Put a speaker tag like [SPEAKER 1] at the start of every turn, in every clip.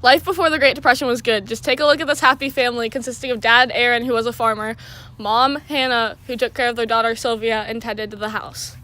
[SPEAKER 1] Life before the Great Depression was good. Just take a look at this happy family consisting of Dad, Aaron, who was a farmer, Mom, Hannah, who took care of their daughter, Sylvia, and tended to the house.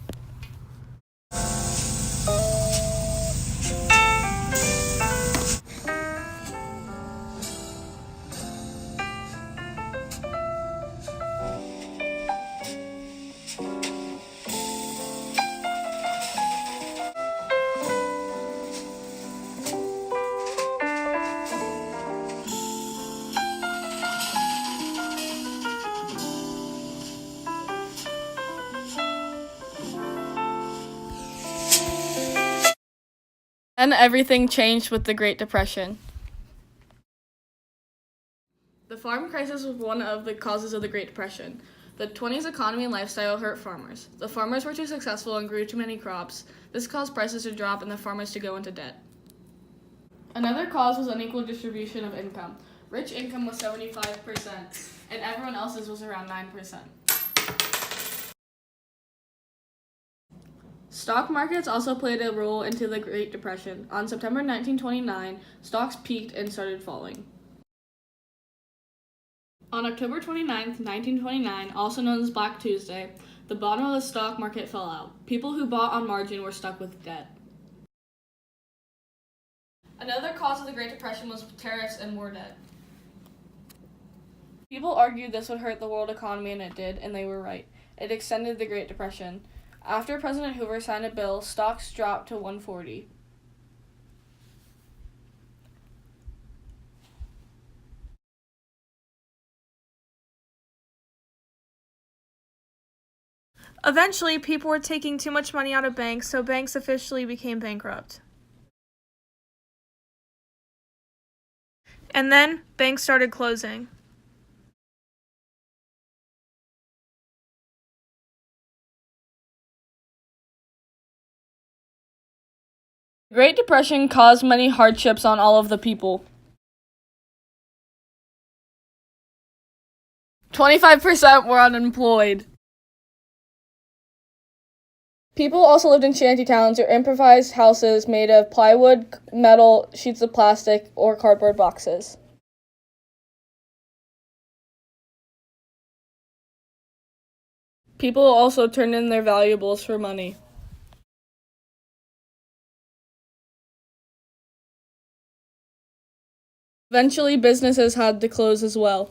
[SPEAKER 1] Then everything changed with the Great Depression. The farm crisis was one of the causes of the Great Depression. The 20s economy and lifestyle hurt farmers. The farmers were too successful and grew too many crops. This caused prices to drop and the farmers to go into debt. Another cause was unequal distribution of income. Rich income was 75%, and everyone else's was around 9%. Stock markets also played a role into the Great Depression. On September 1929, stocks peaked and started falling. On October 29, 1929, also known as Black Tuesday, the bottom of the stock market fell out. People who bought on margin were stuck with debt. Another cause of the Great Depression was tariffs and war debt. People argued this would hurt the world economy, and it did, and they were right. It extended the Great Depression. After President Hoover signed a bill, stocks dropped to 140.
[SPEAKER 2] Eventually, people were taking too much money out of banks, so banks officially became bankrupt. And then, banks started closing.
[SPEAKER 1] The Great Depression caused many hardships on all of the people. 25% were unemployed. People also lived in shanty towns or improvised houses made of plywood, metal, sheets of plastic, or cardboard boxes. People also turned in their valuables for money. Eventually, businesses had to close as well.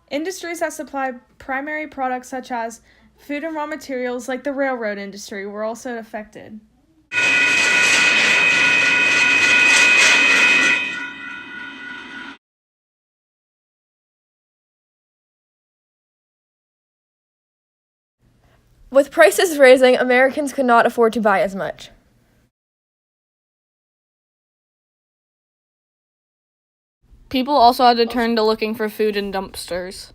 [SPEAKER 2] Industries that supply primary products such as food and raw materials, like the railroad industry, were also affected.
[SPEAKER 3] With prices rising, Americans could not afford to buy as much.
[SPEAKER 1] People also had to turn to looking for food in dumpsters.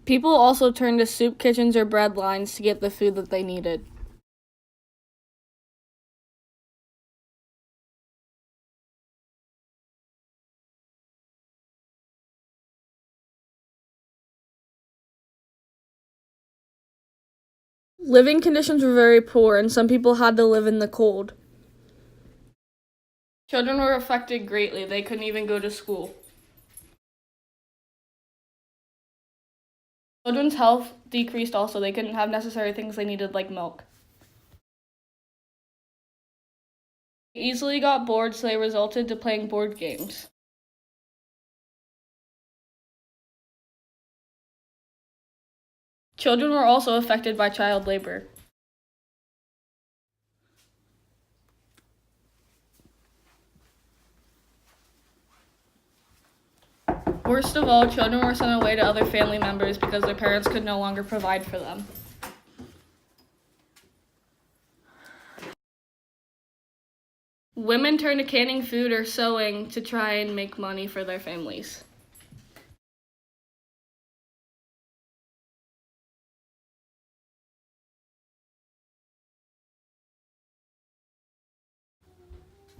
[SPEAKER 1] People also turned to soup kitchens or bread lines to get the food that they needed. Living conditions were very poor, and some people had to live in the cold. Children were affected greatly. They couldn't even go to school. Children's health decreased also. They couldn't have necessary things they needed, like milk. They easily got bored, so they resulted to playing board games. Children were also affected by child labor. Worst of all, children were sent away to other family members because their parents could no longer provide for them. Women turned to canning food or sewing to try and make money for their families.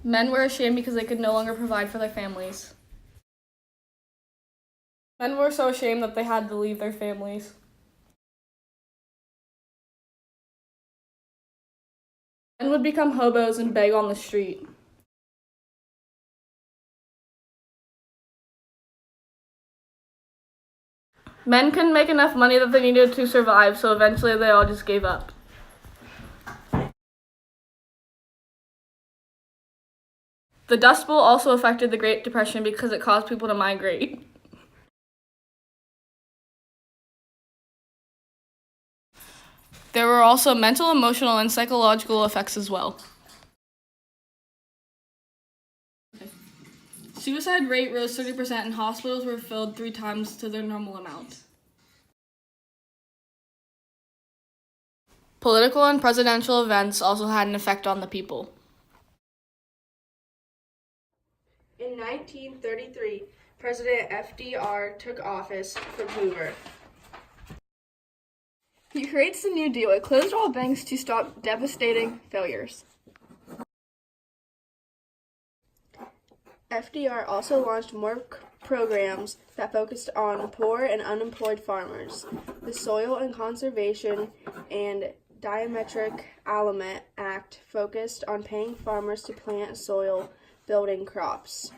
[SPEAKER 1] Men were ashamed because they could no longer provide for their families. Men were so ashamed that they had to leave their families. Men would become hobos and beg on the street. Men couldn't make enough money that they needed to survive, so eventually they all just gave up. The Dust Bowl also affected the Great Depression because it caused people to migrate. There were also mental, emotional, and psychological effects as well. Suicide rate rose 30% and hospitals were filled 3 times to their normal amount. Political and presidential events also had an effect on the people.
[SPEAKER 4] In 1933, President FDR took office from Hoover.
[SPEAKER 1] He creates the New Deal. It closed all banks to stop devastating failures.
[SPEAKER 4] FDR also launched more programs that focused on poor and unemployed farmers. The Soil and Conservation and Diametric Alignment Act focused on paying farmers to plant soil-building crops.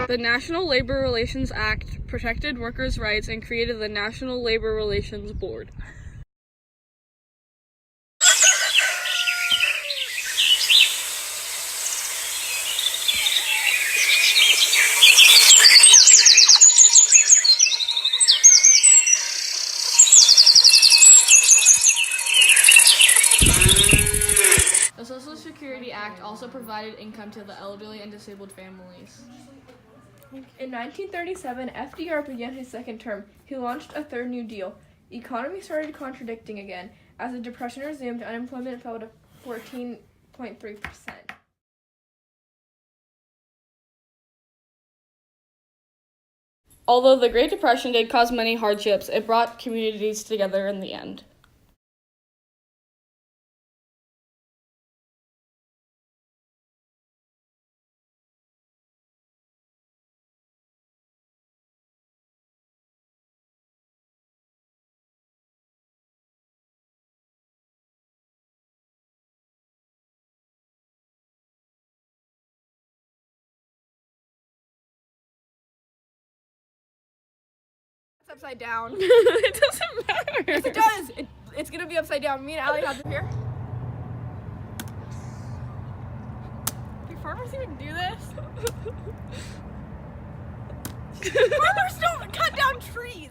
[SPEAKER 1] The National Labor Relations Act protected workers' rights and created the National Labor Relations Board. The Social Security Act also provided income to the elderly and disabled families.
[SPEAKER 3] In 1937, FDR began his second term. He launched a third New Deal. The economy started contradicting again. As the Depression resumed, unemployment fell to 14.3%.
[SPEAKER 1] Although the Great Depression did cause many hardships, it brought communities together in the end.
[SPEAKER 3] It's upside down.
[SPEAKER 1] It doesn't matter.
[SPEAKER 3] Yes, it does. It's gonna be upside down. Me and Allie have it here. Do farmers even do this? Farmers don't cut down trees.